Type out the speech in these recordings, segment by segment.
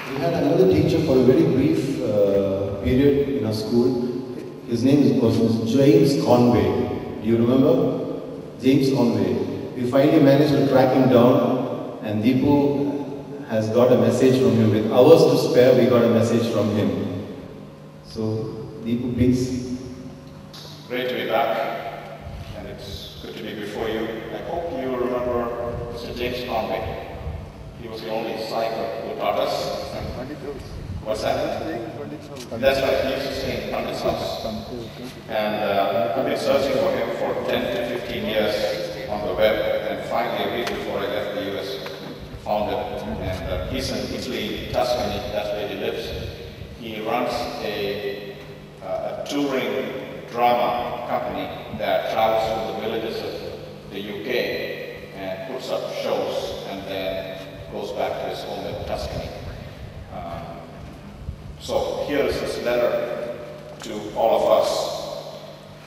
We had another teacher for a very brief period in our school. His name was James Conway. Do you remember? James Conway. We finally managed to track him down, and Deepu has got a message from him. With hours to spare, we got a message from him. So, Deepu, please. Great to be back, and it's good to be before you. I hope you remember Mr. James Conway. He was the only psycho who taught us. What's that? That's right, he used to stay in Pandit's house. And I've been searching for him for 10 to 15 years on the web, and finally, a week before I left the US, found him. And he's in Italy, Tuscany, that's where he lives. He runs a touring drama company that travels through the villages of the UK and puts up shows and then goes back to his home in Tuscany. So here is this letter to all of us.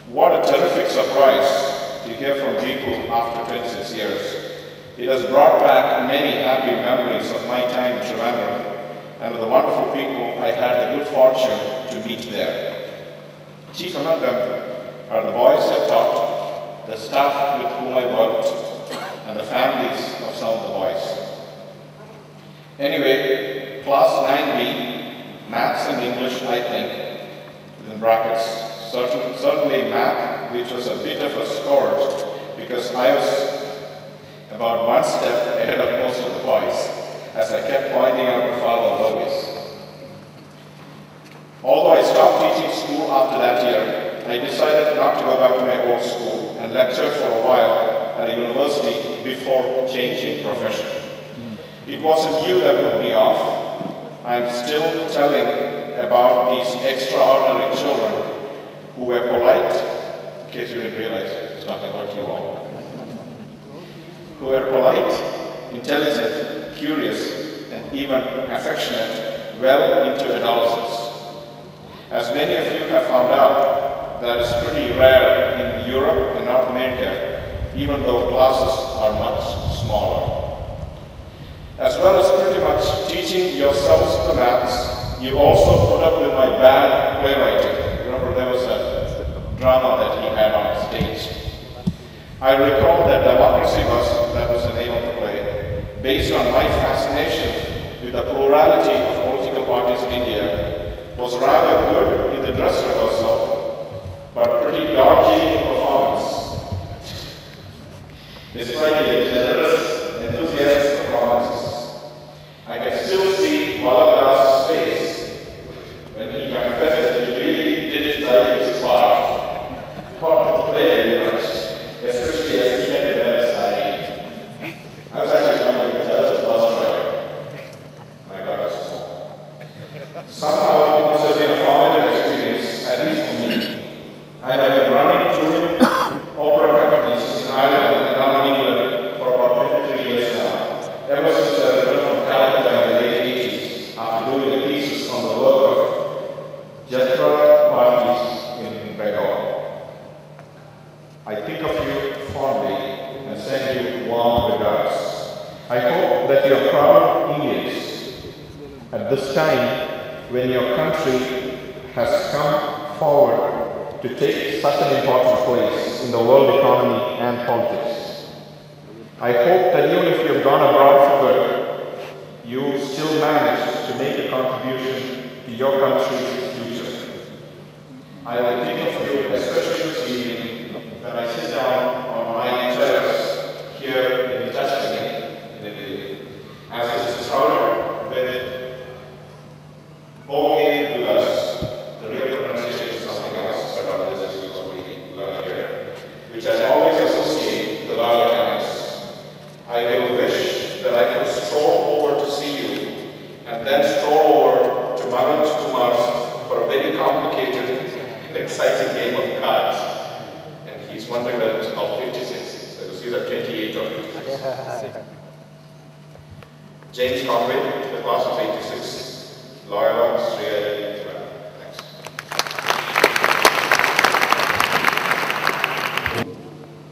What a terrific surprise to hear from Deepu after 26 years. It has brought back many happy memories of my time in Trivandrum and of the wonderful people I had the good fortune to meet there. Chief among them are the boys I taught, the staff with whom I worked, and the families of some of the boys. Anyway, class 9B, Maths and English, I think, within brackets, certainly math, which was a bit of a scourge, because I was about one step ahead of most of the boys, as I kept pointing out the father always. Although I stopped teaching school after that year, I decided not to go back to my old school and lecture for a while at a university before changing profession. It wasn't you that put me off. I'm still telling about these extraordinary children who were polite, in case you didn't realize it's not about you all, who were polite, intelligent, curious, and even affectionate well into adolescence. As many of you have found out, that is pretty rare in Europe and North America, even though classes are much smaller. As well as pretty much teaching yourselves the maths, you also put up with my bad playwriting. Remember, there was a drama that he had on stage. I recall that Democracy that was the name of the play, based on my fascination with the plurality of political parties in India, was rather good in the dress rehearsal, but pretty dodgy in performance. Despite the generous, enthusiastic performances, I can still see Balagara's face when he confessed that he really did it like his part. Thought to play very much, especially as he had the side. I was actually wondering if that was a bus driver. My God, that's small. Somehow it must have been a formative experience, at least for me. I have been running touring opera companies in Ireland and now in England for about 23 years now. Ever since I returned from Calcutta in the late 80s, after doing the pieces on the work of Jethro parties in Bengal. I think of you fondly and send you warm regards. I hope that you are proud Indians at this time when your country has come forward to take such an important place in the world economy and politics. I hope that even if you have gone abroad for good, you still manage to make a contribution to your country's future. I will think of you, especially this evening, when I sit down on my terrace here in Tuscany, in Italy, as it is crowded with Bogey Villas, the real pronunciation is something else, but this is what we learn here, which I always associate with the Lager Times. I will wish that I could stroll over to see you, and then stroll over to Manoj Kumar's for a very complicated and exciting game of cards. And he's wondering whether it's called 56, because these are 28 or 56. James Conway, the class of 86, Loyola, Australia. Thanks.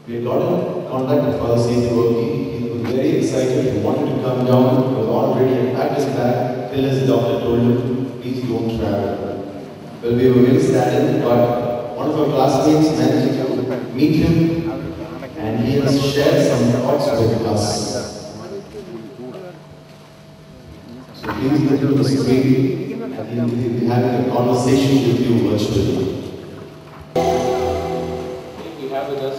We got in contact with Father Saint Gorky. He was very excited. He wanted to come down. He was all ready and packed his bag. till his doctor told him, please don't travel. Well, we were very saddened, but one of our classmates managed to meet him and he has shared some thoughts with us. So please go to the screen and he will be having a conversation with you virtually. We have with us